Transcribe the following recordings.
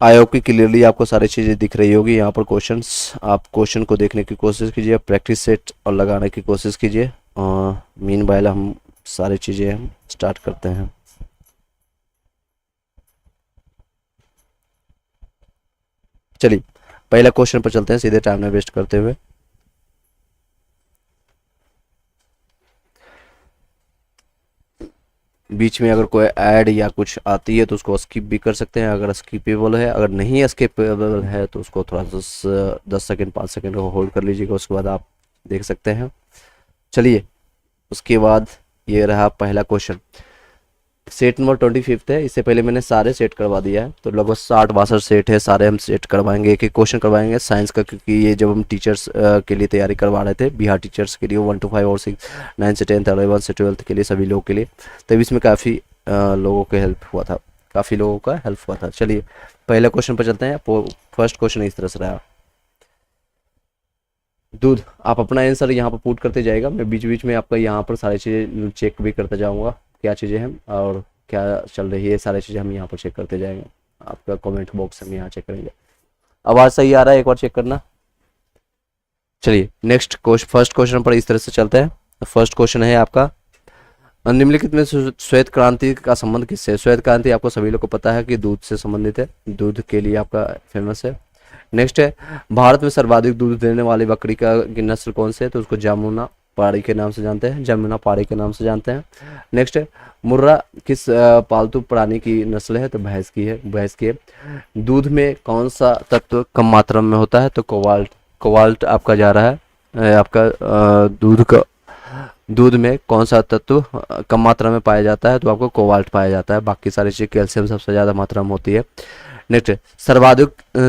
I hope कि clearly आपको सारी चीज़ें दिख रही होगी। यहाँ पर क्वेश्चंस, आप क्वेश्चन को देखने की कोशिश कीजिए, प्रैक्टिस सेट और लगाने की कोशिश कीजिए। मीन वाइल हम सारी चीज़ें हम स्टार्ट करते हैं। चलिए पहला क्वेश्चन पर चलते हैं सीधे, टाइम ना वेस्ट करते हुए। बीच में अगर कोई ऐड या कुछ आती है तो उसको स्किप भी कर सकते हैं, अगर स्किपेबल है। अगर नहीं स्किपेबल है तो उसको थोड़ा सा 10 सेकेंड 5 सेकेंड को होल्ड कर लीजिएगा, उसके बाद आप देख सकते हैं। चलिए उसके बाद ये रहा पहला क्वेश्चन। सेट नंबर 25 है। इससे पहले मैंने सारे सेट करवा दिया है, तो लगभग 60-62 सेट है, सारे हम सेट करवाएंगे, एक एक क्वेश्चन करवाएंगे साइंस का, क्योंकि ये जब हम टीचर्स के लिए तैयारी करवा रहे थे, बिहार टीचर्स के लिए 1 to 5 और 6, 9 से 10, 11 से 12 के लिए, सभी लोगों के लिए, तब इसमें काफ़ी लोगों को हेल्प हुआ था, काफ़ी लोगों का हेल्प हुआ था। चलिए पहले क्वेश्चन पर चलते हैं। फर्स्ट क्वेश्चन इस तरह से रहा। दूध, आप अपना आंसर यहाँ पर पुट करते जाएगा, मैं बीच बीच में आपका यहाँ पर सारी चीज़ें चेक भी करता जाऊँगा, क्या चीज़ें हैं और क्या चल रही है, सारी चीज़ें हम यहाँ पर चेक करते जाएंगे। आपका कमेंट बॉक्स हम यहाँ चेक करेंगे। आवाज़ सही आ रहा है, एक बार चेक करना। चलिए नेक्स्ट क्वेश्चन, फर्स्ट क्वेश्चन पर इस तरह से चलते हैं। फर्स्ट क्वेश्चन है आपका, निम्नलिखित में श्वेत क्रांति का संबंध किससे है? श्वेत क्रांति आपको सभी लोग को पता है कि दूध से संबंधित है, दूध के लिए आपका फेमस है। नेक्स्ट है, भारत में सर्वाधिक दूध देने वाली बकरी की नस्ल कौन से है? तो उसको जामुना पाड़ी के नाम से जानते हैं, जमुना पाड़ी के नाम से जानते हैं। नेक्स्ट है, मुर्रा किस पालतू प्राणी की नस्ल है? तो भैंस की है, भैंस की है। दूध में कौन सा तत्व कम मात्रा में होता है? तो कोबाल्ट, कोबाल्ट आपका जा रहा है। आपका दूध में कौन सा तत्व कम मात्रा में पाया जाता है? तो आपको कोबाल्ट पाया जाता है, बाकी सारी चीज़ कैल्शियम सबसे ज़्यादा मात्रा में होती है। नेक्स्ट,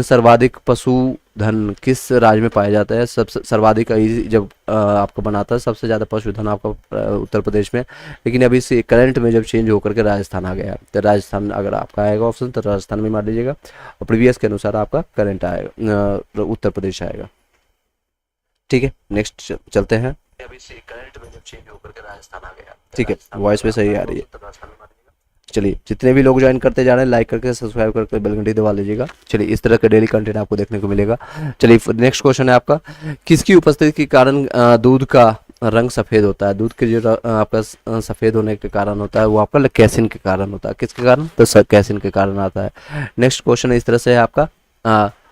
सर्वाधिक पशुधन किस राज्य में पाया जाता है? सबसे सर्वाधिक जब आपको बनाता है, सबसे ज़्यादा पशुधन आपका उत्तर प्रदेश में, लेकिन अभी से करंट में जब चेंज होकर के राजस्थान आ गया, तो राजस्थान अगर आपका आएगा ऑप्शन तो राजस्थान में मार लीजिएगा, और प्रीवियस के अनुसार आपका करंट आएगा, उत्तर प्रदेश आएगा। ठीक है, नेक्स्ट चलते हैं। अभी से करंट में जब चेंज होकर के राजस्थान आ गया, ठीक है, वॉइस पे सही आ रही है। चलिए जितने भी लोग ज्वाइन करते जा रहे हैं, लाइक करके सब्सक्राइब करके बेल घंटी दबा लीजिएगा। चलिए इस तरह का डेली कंटेंट आपको देखने को मिलेगा। चलिए नेक्स्ट क्वेश्चन है आपका, किसकी उपस्थिति के कारण दूध का रंग सफ़ेद होता है? दूध के जो आपका सफ़ेद होने के कारण होता है वो आपका कैसिन के कारण होता है। किसके कारण? तो कैसिन के कारण आता है। नेक्स्ट क्वेश्चन इस तरह से है आपका,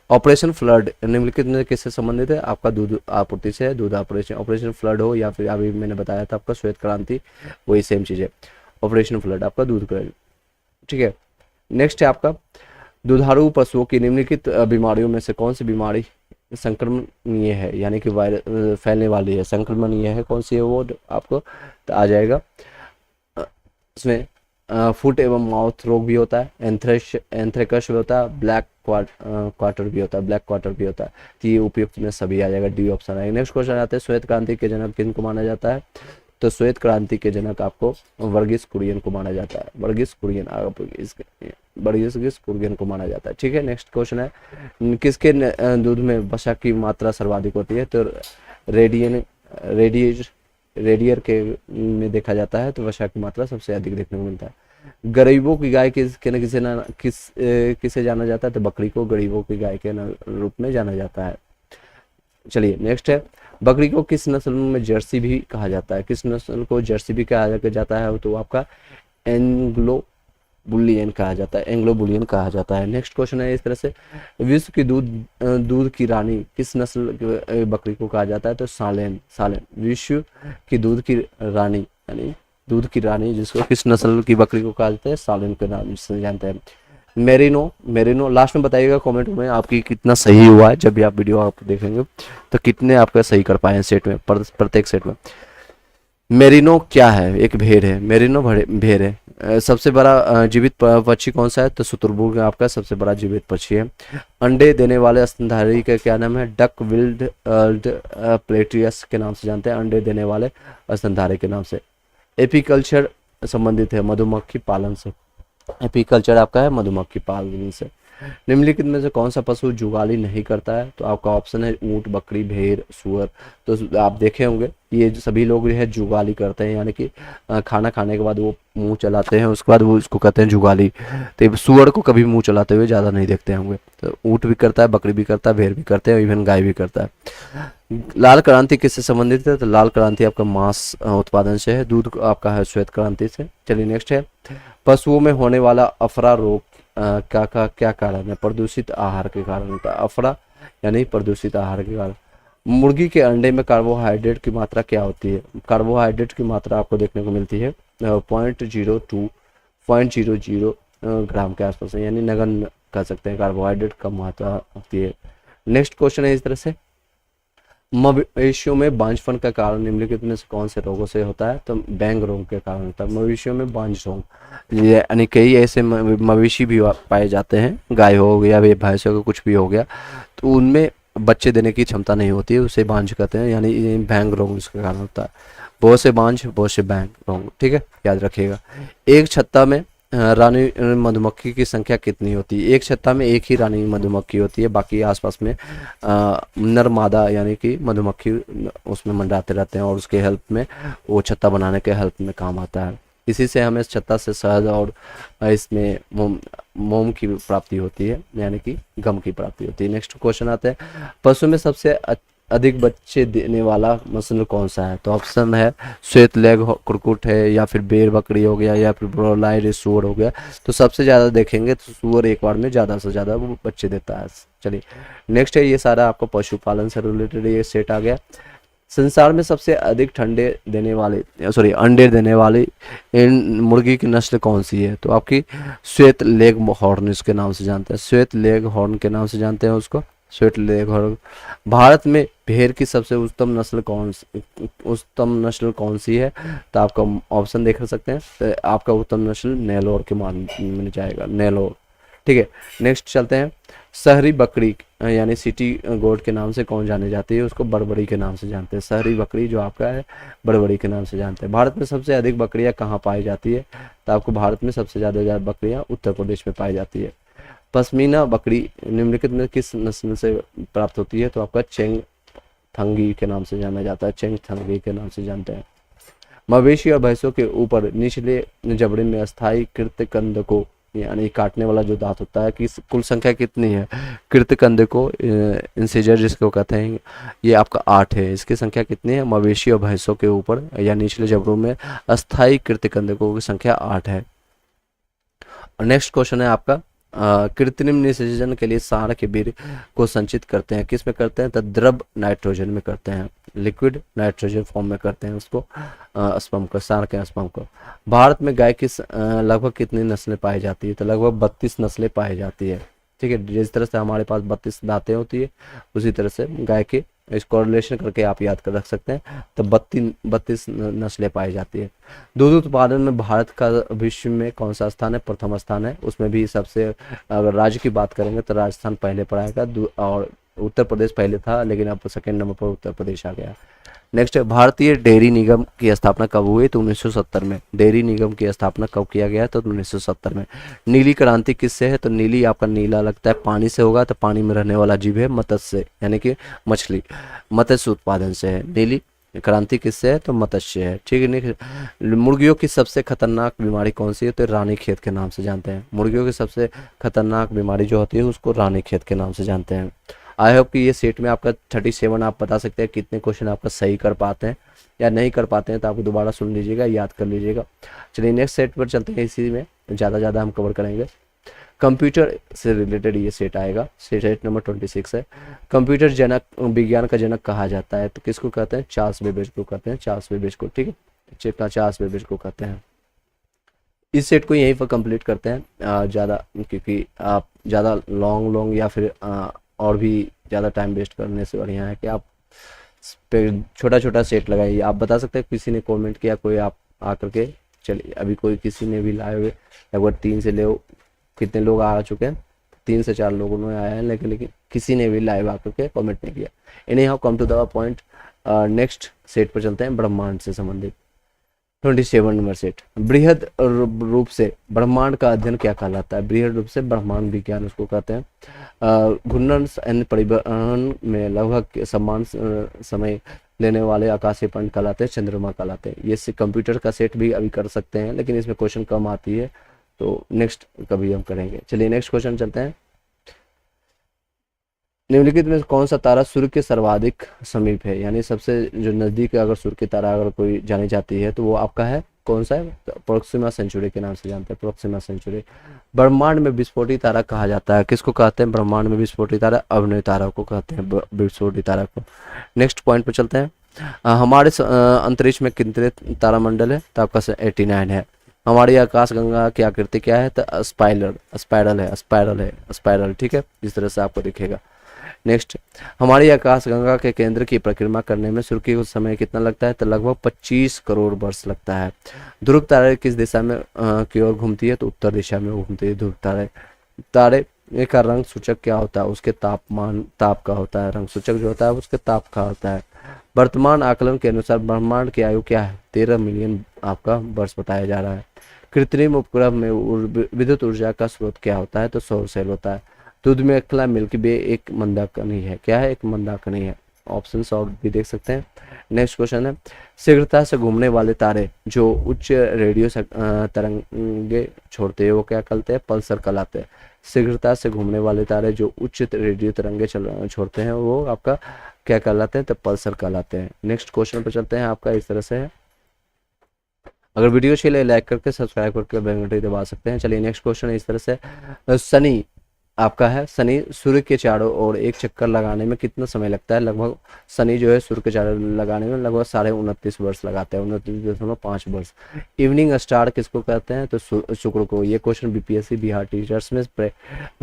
ऑपरेशन फ्लड निम्नलिखित में किससे संबंधित है? आपका दूध आपूर्ति से है, दूध ऑपरेशन फ्लड हो, या फिर अभी मैंने बताया था आपका श्वेत क्रांति, वही सेम चीज़ है। ऑपरेशन फ्लड आपका दूध का, ठीक है। नेक्स्ट है आपका, दुधारू पशुओं की निम्नलिखित बीमारियों में से कौन सी बीमारी संक्रमणीय है, यानी कि वायरस फैलने वाली है, संक्रमणीय है, कौन सी है वो आपको आ जाएगा। इसमें फुट एवं माउथ रोग भी होता है, एंथ्रेकस भी होता है, ब्लैक क्वार्टर भी होता है, ब्लैक क्वार्टर भी होता है। तो ये उपयुक्त में सभी आ जाएगा, डी ऑप्शन आएगा। नेक्स्ट क्वेश्चन आते हैं, श्वेत क्रांति के जनक किनको माना जाता है? तो श्वेत क्रांति के जनक आपको वर्गीस कुरियन को माना जाता है, वर्गीस कुरियन को माना जाता है। ठीक है, नेक्स्ट क्वेश्चन है, किसके दूध में वसा की मात्रा सर्वाधिक होती है? तो रेडियर के में देखा जाता है, तो वसा की मात्रा सबसे अधिक देखने को मिलता है। गरीबों की गाय किसे जाना जाता है? तो बकरी को गरीबों की गाय के रूप में जाना जाता है। चलिए नेक्स्ट है, बकरी को किस नस्ल में जर्सी भी कहा जाता है? किस नस्ल को जर्सी भी कहा जाता है? तो आपका एंग्लो बुलियन कहा जाता है, एंग्लो बुलियन कहा जाता है। नेक्स्ट क्वेश्चन है इस तरह से, विश्व की दूध की रानी किस नस्ल की बकरी को कहा जाता है? तो सालेन, विश्व की दूध की रानी, यानी दूध की रानी जिसको किस नस्ल की बकरी को कहा जाता है? सालेन के नाम से जानते हैं। मेरिनो लास्ट में बताइएगा कमेंट में आपकी कितना सही हुआ है। जब भी आप वीडियो आप देखेंगे तो कितने आपका सही कर पाए सेट में, प्रत्येक सेट में। मेरिनो क्या है? एक भेड़ है, मेरिनो भेड़ है। सबसे बड़ा जीवित पक्षी कौन सा है? तो शुतुरमुर्ग आपका सबसे बड़ा जीवित पक्षी है। अंडे देने वाले स्तनधारी का क्या नाम है? डक विल्ड प्लेटियस के नाम से जानते हैं, अंडे देने वाले स्तनधारी के नाम से। एपीकल्चर संबंधित है मधुमक्खी पालन से, एपीकल्चर आपका है मधुमक्खी पालन से। निम्नलिखित में से कौन सा पशु जुगाली नहीं करता है? तो आपका ऑप्शन है ऊंट, बकरी, भेड़, सुअर। तो आप देखे होंगे ये जो सभी लोग जो है जुगाली करते हैं, यानी कि खाना खाने के बाद वो मुंह चलाते हैं, उसके बाद वो इसको कहते हैं जुगाली। तो ये सुअर को कभी मुंह चलाते हुए ज़्यादा नहीं देखते होंगे। तो ऊंट भी करता है, बकरी भी करता है, भेड़ भी करते हैं, इवन गाय भी करता है। लाल क्रांति किससे संबंधित है? तो लाल क्रांति आपका मांस उत्पादन से है। दूध आपका है श्वेत क्रांति से। चलिए नेक्स्ट है, पशुओं में होने वाला अफरा रोग क्या कारण है? प्रदूषित आहार के कारण होता है अफरा, यानी प्रदूषित आहार के कारण। मुर्गी के अंडे में कार्बोहाइड्रेट की मात्रा क्या होती है? कार्बोहाइड्रेट की मात्रा आपको देखने को मिलती है 0.02 ग्राम के आसपास, यानी नगण्य कह सकते हैं, कार्बोहाइड्रेट कम मात्रा होती है। नेक्स्ट क्वेश्चन है इस तरह से, मवेशियों में बांझपन का कारण निम्नलिखित में से कौन से रोगों से होता है? तो बैंग रोग के कारण होता है मवेशियों में बांझ रोग। ये यानी कई ऐसे मवेशी भी पाए जाते हैं, गाय हो गया या भैंस हो गया, कुछ भी हो गया, तो उनमें बच्चे देने की क्षमता नहीं होती है, उसे बांझ कहते हैं, यानी ये बैंग रोग इसके कारण होता है। बहुत से बांझ, बहुत से बैंग रोग, ठीक है, याद रखिएगा। एक छत्ता में रानी मधुमक्खी की संख्या कितनी होती है? एक छत्ता में एक ही रानी मधुमक्खी होती है, बाकी आसपास में नर मादा यानी कि मधुमक्खी उसमें मंडराते रहते हैं, और उसके हेल्प में वो छत्ता बनाने के हेल्प में काम आता है। इसी से हमें इस छत्ता से शहद और इसमें मोम की प्राप्ति होती है, यानी कि गम की प्राप्ति होती है। नेक्स्ट क्वेश्चन आते हैं, पशु में सबसे अधिक बच्चे देने वाला नस्ल कौन सा है? तो ऑप्शन है श्वेत लेग कुक्कुट है, या फिर बेर बकरी हो गया, या फिर ब्रोलाइड सूअर हो गया। तो सबसे ज़्यादा देखेंगे तो सूअर एक बार में ज़्यादा से ज़्यादा वो बच्चे देता है। चलिए नेक्स्ट है, ये सारा आपको पशुपालन से रिलेटेड ये सेट आ गया। संसार में सबसे अधिक अंडे देने वाली मुर्गी की नस्ल कौन सी है? तो आपकी श्वेत लेग हॉर्न इसके नाम से जानते हैं, श्वेत लेग हॉर्न के नाम से जानते हैं उसको, श्वेत लेग हॉर्न। भारत में भेड़ की सबसे उत्तम नस्ल कौन सी है? तो आपका ऑप्शन देख सकते हैं, तो आपका उत्तम नस्ल नेलोर के मान मिल जाएगा, नेलोर, ठीक है। नेक्स्ट चलते हैं, शहरी बकरी यानी सिटी गोट के नाम से कौन जाने जाती है? उसको बड़बड़ी के नाम से जानते हैं, शहरी बकरी जो आपका है बड़बड़ी के नाम से जानते हैं। भारत में सबसे अधिक बकरियां कहाँ पाई जाती है? तो आपको भारत में सबसे ज़्यादा बकरियां उत्तर प्रदेश में पाई जाती है। पश्मीना बकरी निम्नलिखित में किस नस्ल से प्राप्त होती है? तो आपका चेंगथंगी के नाम से जाना जाता है, चेंगथंगी के नाम से जानते हैं। मवेशी और भैंसों के ऊपर निचले जबड़े में अस्थायी कृतकंद को यानी काटने वाला जो दांत होता है कि कुल संख्या कितनी है? कृतकंद को इंसिजर जिसको कहते हैं, ये आपका 8 है। इसकी संख्या कितनी है? मवेशी और भैंसों के ऊपर या निचले जबड़ों में अस्थायी कृतकंदकों की संख्या 8 है। और नेक्स्ट क्वेश्चन है आपका, कृत्रिम निषेचन के लिए साँड के वीर्य को संचित करते हैं, किस में करते हैं? तो द्रव नाइट्रोजन में करते हैं, लिक्विड नाइट्रोजन फॉर्म में करते हैं उसको, स्पर्म को, साँड के स्पर्म को। भारत में गाय की लगभग कितनी नस्लें पाई जाती है? तो लगभग 32 नस्लें पाई जाती है, ठीक है। जिस तरह से हमारे पास 32 दांतें होती है, उसी तरह से गाय के, इसको रिलेशन करके आप याद कर रख सकते हैं। तो 32 नस्लें पाई जाती है। दूध उत्पादन में भारत का विश्व में कौन सा स्थान है? प्रथम स्थान है। उसमें भी सबसे, अगर राज्य की बात करेंगे तो राजस्थान पहले पर आएगा, और उत्तर प्रदेश पहले था, लेकिन अब सेकेंड नंबर पर उत्तर प्रदेश आ गया। नेक्स्ट है, भारतीय डेयरी निगम की स्थापना कब हुई? तो 1970 में। डेयरी निगम की स्थापना कब किया गया? तो 1970 में। नीली क्रांति किससे है? तो नीली आपका नीला लगता है पानी से होगा, तो पानी में रहने वाला जीव है मत्स्य, यानी कि मछली, मत्स्य उत्पादन से है। नीली क्रांति किससे है? तो मत्स्य है, ठीक है। मुर्गियों की सबसे खतरनाक बीमारी कौन सी है? तो रानीखेत के नाम से जानते हैं। मुर्गियों की सबसे खतरनाक बीमारी जो होती है उसको रानीखेत के नाम से जानते हैं। आई होप कि ये सेट में आपका 37 आप बता सकते हैं कितने क्वेश्चन आपका सही कर पाते हैं या नहीं कर पाते हैं, तो आप दोबारा सुन लीजिएगा, याद कर लीजिएगा। चलिए नेक्स्ट सेट पर चलते हैं, इसी में ज़्यादा हम कवर करेंगे। कंप्यूटर से रिलेटेड ये सेट आएगा, सेट नंबर 26 है। कंप्यूटर जनक, विज्ञान का जनक कहा जाता है, तो किसको कहते हैं? चार्ल्स बेबेज को कहते हैं, चार्ल्स बेबेज को, ठीक है, चार्ल्स बेबेज को कहते हैं। इस सेट को यहीं पर कंप्लीट करते हैं, ज़्यादा, क्योंकि आप ज़्यादा लॉन्ग या फिर और भी ज़्यादा टाइम वेस्ट करने से बढ़िया है कि आप छोटा सेट लगाइए। आप बता सकते हैं, किसी ने कमेंट किया, कोई आप आकर के, चलिए अभी कोई किसी ने भी लाए हुए लगभग 3 से ले, कितने लोग आ चुके हैं? 3 से 4 लोगों ने आया है, लेकिन किसी ने भी लाइव आकर के कमेंट नहीं किया। Anyhow, come to the point. Next set पर चलते हैं, ब्रह्मांड से संबंधित। 27 नंबर सेट, बृहद रूप से ब्रह्मांड का अध्ययन क्या कहलाता है? बृहद रूप से ब्रह्मांड विज्ञान उसको कहते हैं। घूर्णन एंड परिवहन में लगभग समान समय लेने वाले आकाशीय पिंड कहलाते हैं चंद्रमा कहलाते हैं। ये कंप्यूटर का सेट भी अभी कर सकते हैं, लेकिन इसमें क्वेश्चन कम आती है, तो नेक्स्ट कभी हम करेंगे। चलिए नेक्स्ट क्वेश्चन चलते हैं। निम्नलिखित में कौन सा तारा सूर्य के सर्वाधिक समीप है? यानी सबसे जो नजदीक अगर सूर्य की तारा अगर कोई जानी जाती है तो वो आपका है, कौन सा है? तो प्रोक्सिमा सेंचुरी के नाम से जानते हैं, प्रोक्सिमा सेंचुरी। ब्रह्मांड में विस्फोटी तारा कहा जाता है, किसको कहते हैं ब्रह्मांड में विस्फोटी तारा? अवनय तारा को कहते हैं विस्फोटी तारा को। नेक्स्ट पॉइंट पे चलते हैं। हमारे अंतरिक्ष में कितने तारामंडल है? तो आपका 89 है। हमारी आकाशगंगा की आकृति क्या है? तो स्पाइरल, ठीक है, इस तरह से आपको दिखेगा। नेक्स्ट, हमारी आकाशगंगा के केंद्र की परिक्रमा करने में सूर्य की समय कितना लगता है? तो लगभग 25 करोड़ वर्ष लगता है। ध्रुव तारे किस दिशा में की ओर घूमती है? तो उत्तर दिशा में घूमती है ध्रुव तारे का रंग सूचक क्या होता है? उसके ताप का होता है। रंग सूचक जो होता है उसके ताप का होता है। वर्तमान आकलन के अनुसार ब्रह्मांड की आयु क्या है? 13 मिलियन आपका वर्ष बताया जा रहा है। कृत्रिम उपग्रह में विद्युत ऊर्जा का स्रोत क्या होता है? तो सौर सेल होता है। दूध में अकेला मिल्की वे एक मंदाकिनी है, क्या है? एक मंदाकिनी है। ऑप्शन और भी देख सकते हैं। नेक्स्ट क्वेश्चन है, शीघ्रता से घूमने वाले तारे जो उच्च रेडियो तरंगे छोड़ते हैं वो क्या कहलाते हैं? पल्सर कहलाते हैं। शीघ्रता से घूमने वाले तारे जो उच्च रेडियो तरंगे छोड़ते हैं वो आपका क्या कहलाते हैं? तो पल्सर कहलाते हैं। नेक्स्ट क्वेश्चन पर चलते हैं। आपका इस तरह से है, अगर वीडियो अच्छी लगे लाइक करके सब्सक्राइब करके बेल घंटी दबा सकते हैं। चलिए नेक्स्ट क्वेश्चन इस तरह से, शनि आपका है, शनि सूर्य के चारों ओर एक चक्कर लगाने में कितना समय लगता है? लगभग शनि जो है सूर्य के चारों लगाने में लगभग 29.5 वर्ष लगाते हैं, 29.5 वर्ष। इवनिंग स्टार किसको कहते हैं? तो शुक्र को। ये क्वेश्चन बीपीएससी बिहार टीचर्स में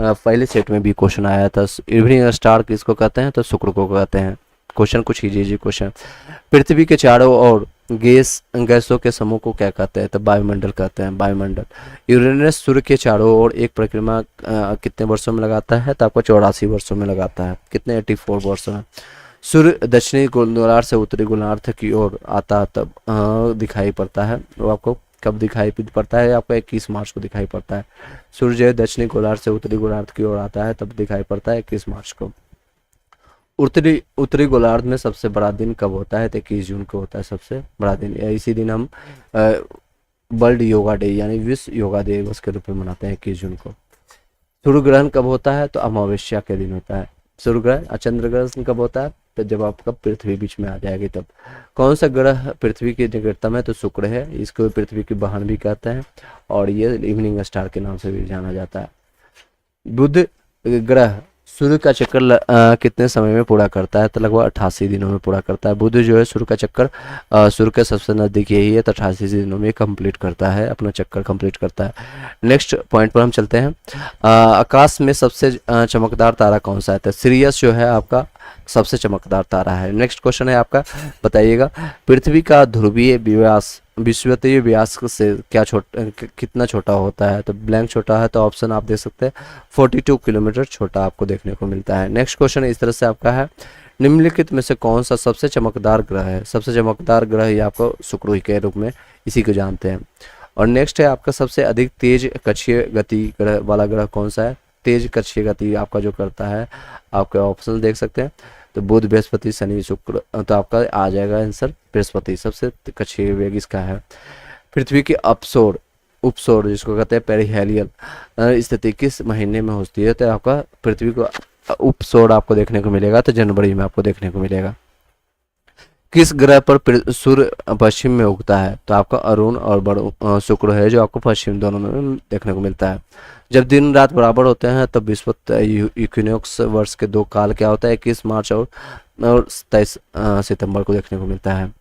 पहले सेट में भी क्वेश्चन आया था। इवनिंग स्टार किसको कहते हैं? तो शुक्र को कहते हैं। क्वेश्चन कुछ इजी क्वेश्चन। पृथ्वी के चारों ओर गैसों के समूह को क्या कहते हैं? तो वायुमंडल कहते हैं, वायुमंडल। यूरेनस सूर्य के चारों ओर एक परिक्रमा कितने वर्षों में लगाता है? तो आपको 84 वर्षों में लगाता है। कितने? 84 वर्षों में। सूर्य दक्षिणी गोलार्ध से उत्तरी गोलार्ध की ओर आता तब दिखाई पड़ता है, वो आपको कब दिखाई पड़ता है? आपको 21 मार्च को दिखाई पड़ता है। सूर्य दक्षिणी गोलार्ध से उत्तरी गोलार्ध की ओर आता है तब दिखाई पड़ता है 21 मार्च को। उत्तरी गोलार्ध में सबसे बड़ा दिन कब होता है? तो 21 जून को होता है सबसे बड़ा दिन। इसी दिन हम वर्ल्ड योगा डे यानी विश्व योगा दिवस के रूप में मनाते हैं 21 जून को। सूर्य ग्रहण कब होता है? तो अमावस्या के दिन होता है सूर्य ग्रहण। चंद्र ग्रहण कब होता है? तो जब आपका पृथ्वी बीच में आ जाएगी तब। कौन सा ग्रह पृथ्वी के निकटतम है? तो शुक्र है। इसको पृथ्वी की बहन भी कहते हैं और ये इवनिंग स्टार के नाम से भी जाना जाता है। बुध ग्रह सूर्य का चक्कर कितने समय में पूरा करता है? तो लगभग 88 दिनों में पूरा करता है। बुध जो है सूर्य का चक्कर सूर्य के सबसे नजदीक यही है, तो 88 दिनों में कंप्लीट करता है, अपना चक्कर कंप्लीट करता है। नेक्स्ट पॉइंट पर हम चलते हैं। आकाश में सबसे चमकदार तारा कौन सा है? तो सिरियस जो है आपका सबसे चमकदार तारा है। नेक्स्ट क्वेश्चन है आपका, बताइएगा पृथ्वी का ध्रुवीय व्यास विषुवतीय व्यास से क्या कितना छोटा होता है? तो ब्लैंक छोटा है, तो ऑप्शन आप देख सकते हैं 42 किलोमीटर छोटा आपको देखने को मिलता है। नेक्स्ट क्वेश्चन इस तरह से आपका है, निम्नलिखित में से कौन सा सबसे चमकदार ग्रह है? सबसे चमकदार ग्रह ये आपको शुक्र के रूप में इसी को जानते हैं। और नेक्स्ट है आपका सबसे अधिक तेज कक्षीय गति ग्रह वाला ग्रह कौन सा है? तेज कक्षीय गति आपका जो करता है, आपके ऑप्शन देख सकते हैं। तो बुध, बृहस्पति, शनि, शुक्र, तो आपका आ जाएगा आंसर बृहस्पति। सबसे कक्षीय वेग इसका है। पृथ्वी की उपसौर जिसको कहते हैं पेरिहेलियल स्थिति किस महीने में होती है? तो आपका पृथ्वी को उपसौर आपको देखने को मिलेगा तो जनवरी में आपको देखने को मिलेगा। किस ग्रह पर सूर्य पश्चिम में उगता है? तो आपका अरुण और शुक्र है जो आपको पश्चिम दोनों में देखने को मिलता है। जब दिन रात बराबर होते हैं तब विषुवत इक्विनोक्स वर्ष के 2 काल क्या होता है? 21 मार्च और 23 सितंबर को देखने को मिलता है।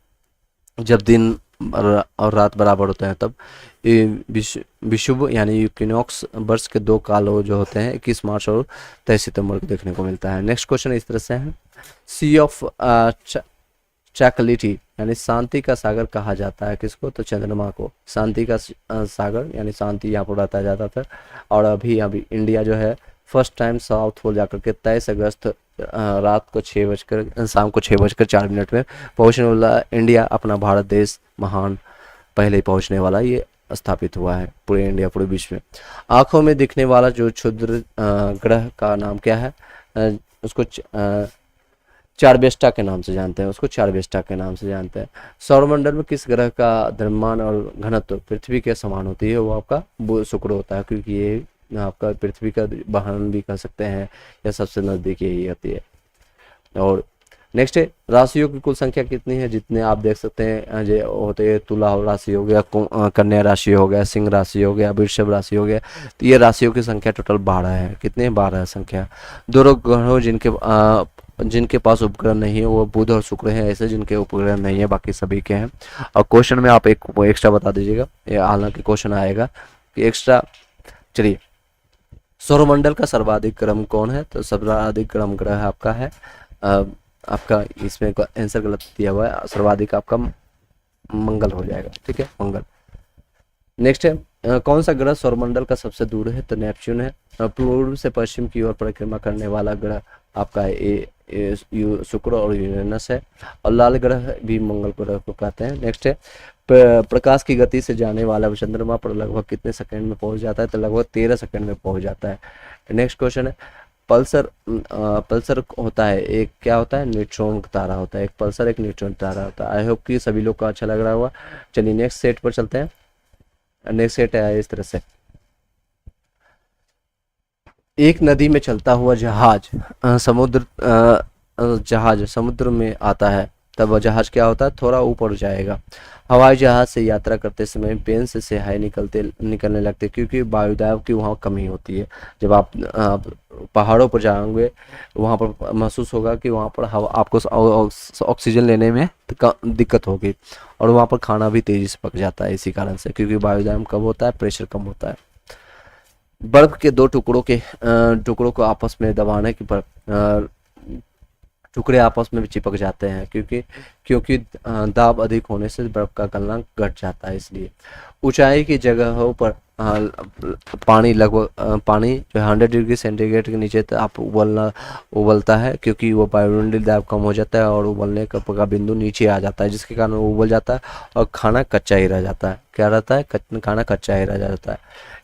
जब दिन और रात बराबर होते हैं तब विषुव यानी इक्विनोक्स वर्ष के 2 काल जो होते हैं 21 मार्च और 23 सितंबर को देखने को मिलता है। नेक्स्ट क्वेश्चन इस तरह से है, सी ऑफ ट्रैंक्विलिटी यानी शांति का सागर कहा जाता है किसको? तो चंद्रमा को शांति का सागर यानी शांति यहाँ पर बताया जाता था। और अभी इंडिया जो है फर्स्ट टाइम साउथ पोल जाकर के 23 अगस्त रात को शाम को 6:04 में पहुंचने वाला इंडिया अपना भारत देश महान पहले ही पहुंचने वाला ये स्थापित हुआ है पूरे इंडिया, पूरे विश्व में। आंखों में दिखने वाला जो क्षुद्र ग्रह का नाम क्या है? उसको चारबेस्टा के नाम से जानते हैं, उसको चारबेस्टा के नाम से जानते हैं। सौरमंडल में किस ग्रह का द्रव्यमान और घनत्व पृथ्वी के समान होती है? वो आपका शुक्र होता है, क्योंकि ये आपका पृथ्वी का वाहन भी कह सकते हैं, या सबसे नजदीक यही आती है। और नेक्स्ट है, राशियों की कुल संख्या कितनी है? जितने आप देख सकते हैं जो होते हैं, तुला राशि हो गया, कन्या राशि हो गया, सिंह राशि हो गया, वृषभ राशि हो गया, तो ये राशियों की संख्या टोटल 12 है। कितने? 12 है संख्या। दो ग्रहों जिनके पास उपग्रह नहीं है वो बुध और शुक्र है, ऐसे जिनके उपग्रह नहीं है बाकी सभी के हैं। और क्वेश्चन में आप एक एक्स्ट्रा बता दीजिएगा, ये हालांकि क्वेश्चन आएगा कि एक्स्ट्रा। चलिए, सौरमंडल का सर्वाधिक क्रम कौन है? तो सर्वाधिक क्रम ग्रह आपका है आपका, इसमें आंसर गलत दिया हुआ है, सर्वाधिक आपका मंगल हो जाएगा। ठीक है, मंगल। नेक्स्ट है, कौन सा ग्रह सौरमंडल का सबसे दूर है? तो नेपच्यून है। पूर्व से पश्चिम की ओर परिक्रमा करने वाला ग्रह आपका शुक्र और यूरेनस है। और लाल ग्रह भी मंगल ग्रह को कहते हैं। नेक्स्ट है, प्रकाश की गति से जाने वाला चंद्रमा पर लगभग कितने सेकंड में पहुंच जाता है? तो लगभग 13 सेकंड में पहुंच जाता है। नेक्स्ट क्वेश्चन है, पल्सर होता है एक, क्या होता है? न्यूट्रॉन तारा होता है। एक पल्सर एक न्यूट्रॉन तारा होता है। आई होप कि सभी लोग को अच्छा लग रहा होगा। चलिए नेक्स्ट सेट पर चलते हैं। नेक्स्ट सेट है इस तरह से, एक नदी में चलता हुआ जहाज जहाज समुद्र में आता है, तब वह जहाज क्या होता है? थोड़ा ऊपर जाएगा। हवाई जहाज से यात्रा करते समय पेन से स्याही निकलने लगते, क्योंकि वायुदाब की वहाँ कमी होती है। जब आप पहाड़ों पर जाओगे, वहाँ पर महसूस होगा कि वहाँ पर हवा आपको ऑक्सीजन लेने में दिक्कत होगी, और वहाँ पर खाना भी तेजी से पक जाता है इसी कारण से, क्योंकि वायुदाब कम होता है, प्रेशर कम होता है। बर्फ के दो टुकड़ों को आपस में दबाने की टुकड़े आपस में भी चिपक जाते हैं, क्योंकि दाब अधिक होने से बर्फ का गलना घट जाता है। इसलिए ऊंचाई की जगहों पर पानी जो 100 डिग्री सेंटीग्रेड के नीचे आप उबलता है, क्योंकि वो वायुमंडलीय दाब कम हो जाता है और उबलने का बिंदु नीचे आ जाता है, जिसके कारण वो उबल जाता है और खाना कच्चा ही रह जाता है। क्या रहता है? खाना कच्चा ही रह जाता है।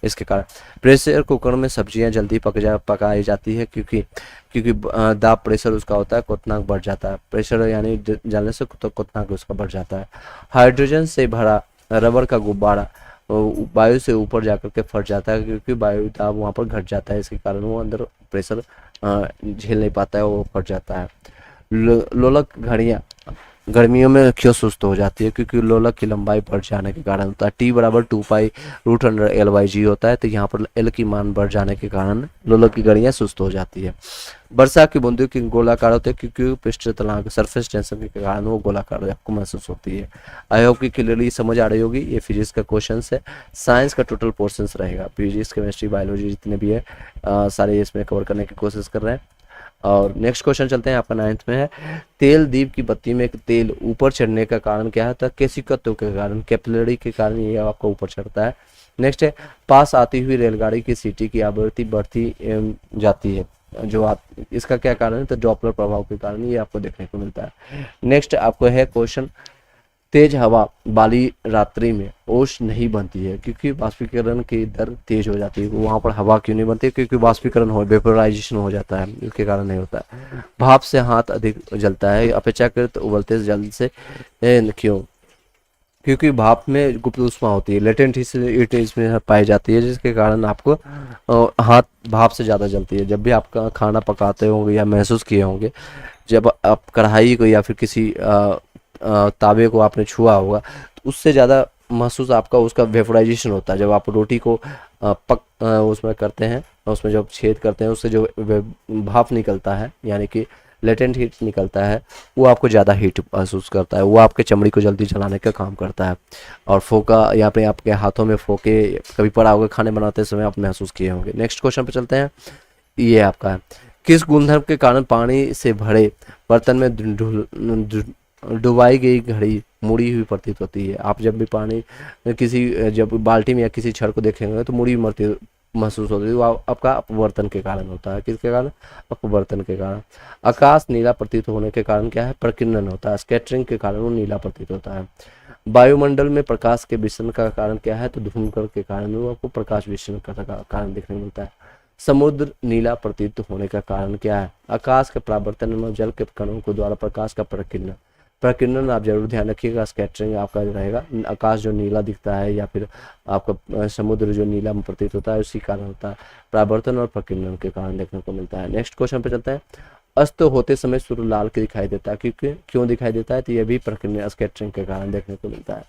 इसके कारण प्रेशर कुकर में सब्जियां जल्दी पकाई जाती है, क्योंकि दाब प्रेशर उसका होता है, क्वथनांक बढ़ जाता है। प्रेशर यानी जलने से क्वथनांक उसका बढ़ जाता है। हाइड्रोजन से भरा रबर का गुब्बारा वायु से ऊपर जाकर के फट जाता है, क्योंकि वायु दाब वहाँ पर घट जाता है, इसके कारण वो अंदर प्रेशर झेल नहीं पाता है, वो फट जाता है। लोलक घड़ियाँ गर्मियों में क्यों सुस्त हो जाती है? क्योंकि लोलक की लंबाई बढ़ जाने के कारण होता है। T बराबर 2π√100L/g होता है, तो यहाँ पर L की मान बढ़ जाने के कारण लोलक की घड़ियाँ सुस्त हो जाती है। वर्षा की बूंदों की गोलाकार होते हैं, क्योंकि पृष्ठ तनाव सरफेस टेंशन के कारण वो गोलाकार आपको महसूस होती है। आई होप कि क्लियरली समझ आ रही होगी। ये फिजिक्स का क्वेश्चन है। साइंस का टोटल पोर्शन रहेगा, फिजिक्स केमिस्ट्री बायोलॉजी जितने भी है सारे इसमें कवर करने की कोशिश कर रहे हैं। और नेक्स्ट क्वेश्चन चलते हैं, आपका 9th में है, तेल दीप की बत्ती में तेल ऊपर चढ़ने का कारण क्या है? तो केशिकत्व के कारण, कैपिलरी के कारण ये आपका ऊपर चढ़ता है। नेक्स्ट है, पास आती हुई रेलगाड़ी की सीटी की आवृत्ति बढ़ती जाती है, जो आप इसका क्या कारण है? तो डॉपलर प्रभाव के कारण ये आपको देखने को मिलता है। नेक्स्ट आपको है क्वेश्चन, तेज हवा वाली रात्रि में ओस नहीं बनती है, क्योंकि वाष्पीकरण की दर तेज हो जाती है। वहाँ पर हवा क्यों नहीं बनती? क्योंकि वाष्पीकरण वेपोराइजेशन हो जाता है, इसके कारण नहीं होता है। भाप से हाथ अधिक जलता है अपेक्षाकृत उबलते जल से, क्यों? क्योंकि भाप में गुप्त ऊष्मा होती है, लेटेंट हीट इसमें पाई जाती है, जिसके कारण आपको हाथ भाप से ज़्यादा जलती है। जब भी आप खाना पकाते होंगे या महसूस किए होंगे, जब आप कढ़ाई को या फिर किसी तावे को आपने छुआ होगा, तो उससे ज़्यादा महसूस आपका उसका वेपोराइजेशन होता है। जब आप रोटी को उसमें करते हैं, उसमें जब छेद करते हैं, उससे जो भाप निकलता है, यानी कि लेटेंट हीट निकलता है, वो आपको ज़्यादा हीट महसूस करता है, वो आपके चमड़ी को जल्दी जलाने का काम करता है। और फोका, यहाँ पे आपके हाथों में फोके कभी पड़ा होगा खाने बनाते समय, आप महसूस किए होंगे। नेक्स्ट क्वेश्चन पे चलते हैं, ये आपका है, किस गुणधर्म के कारण पानी से भरे बर्तन में डुबाई गई घड़ी मुड़ी हुई प्रतीत होती है? आप जब भी जब बाल्टी में या किसी छड़ को देखेंगे तो मुड़ी महसूस होती है, वो आपका अपवर्तन के कारण होता है। किसके कारण? अपवर्तन के कारण। आकाश नीला प्रतीत होने के कारण क्या है? प्रकीर्णन होता है। स्कैटरिंग के कारण वो नीला प्रतीत होता है। वायुमंडल में प्रकाश के विसरण का कारण क्या है? तो धूमकण के कारण वो आपको प्रकाश विसरण का कारण देखने को मिलता है। समुद्र नीला प्रतीत होने का कारण क्या है? आकाश के परावर्तन में जल के कणों को द्वारा प्रकाश का प्रकीर्णन। प्रकीर्णन आप जरूर ध्यान रखिएगा, स्कैटरिंग आपका रहेगा। आकाश जो नीला दिखता है या फिर आपका समुद्र जो नीला प्रतीत होता है उसी कारण होता है, परावर्तन और प्रकीर्णन के कारण देखने को मिलता है। नेक्स्ट क्वेश्चन पे चलते हैं। अस्त होते समय सूर्य लाल के दिखाई देता है, क्योंकि क्यों दिखाई देता है? तो यह भी प्रकीर्णन स्कैटरिंग के कारण देखने को मिलता है।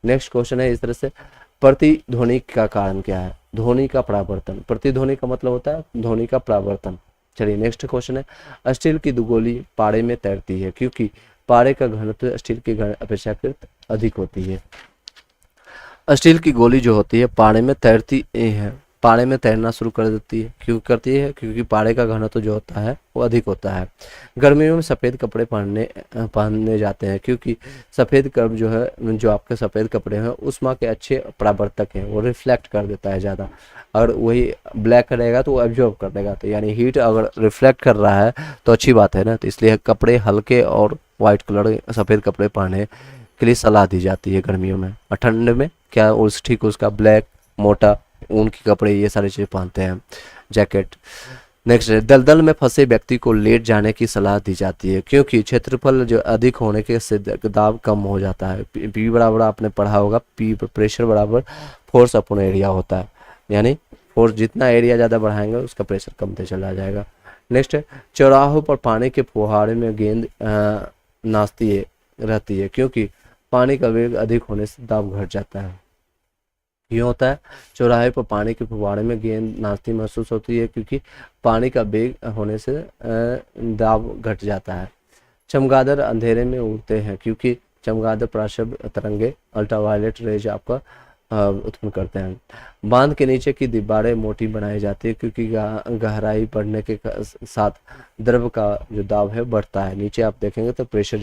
नेक्स्ट क्वेश्चन है इस तरह से, प्रतिध्वनि का कारण क्या है? ध्वनि का परावर्तन। प्रतिध्वनि का मतलब होता है ध्वनि का परावर्तन। चलिए नेक्स्ट क्वेश्चन है, स्टील की गोली पारे में तैरती है, क्योंकि पारे का घनत्व स्टील की अपेक्षाकृत अधिक होती है। स्टील की गोली जो होती है पारे में तैरती है, पारे में तैरना शुरू कर देती है। क्यों करती है? क्योंकि पारे का घनत्व जो होता है वो अधिक होता है। गर्मियों में सफ़ेद कपड़े पहनने जाते हैं, क्योंकि सफ़ेद कपड़े जो है, जो आपके सफ़ेद कपड़े हैं उष्मा के अच्छे परावर्तक हैं, वो रिफ्लेक्ट कर देता है ज़्यादा। अगर वही ब्लैक रहेगा तो वो एब्जॉर्ब कर देगा, तो यानी हीट अगर रिफ्लेक्ट कर रहा है तो अच्छी बात है ना। तो इसलिए कपड़े हल्के और वाइट कलर सफ़ेद कपड़े पहनने के लिए सलाह दी जाती है गर्मियों में। और ठंड में क्या उस ठीक उसका ब्लैक मोटा ऊन के कपड़े ये सारी चीज़ें पहनते हैं, जैकेट। नेक्स्ट है, दलदल में फंसे व्यक्ति को लेट जाने की सलाह दी जाती है, क्योंकि क्षेत्रफल जो अधिक होने के से दाब कम हो जाता है। पी बराबर आपने पढ़ा होगा, पी प्रेशर बराबर फोर्स अपॉन एरिया होता है, यानी फोर्स जितना एरिया ज़्यादा बढ़ाएंगे उसका प्रेशर कमते चला जाएगा। नेक्स्ट है, चौराहों पर पानी के फुहारे में गेंद नाचती रहती है, क्योंकि पानी का वेग अधिक होने से दाब घट जाता है। क्यों होता है? चौराहे पर पानी के फुहारे में गेंद नाचती महसूस होती है, क्योंकि पानी का वेग होने से दाब घट जाता है। चमगादड़ अंधेरे में उड़ते हैं, क्योंकि चमगादड़ पराश्रय तरंगे अल्ट्रावायलेट रेज आपका उत्पन्न करते हैं। बांध के नीचे की दीवारें मोटी बनाई जाती है, क्योंकि गहराई बढ़ने के साथ द्रव का जो दाब है बढ़ता है। नीचे आप देखेंगे तो प्रेशर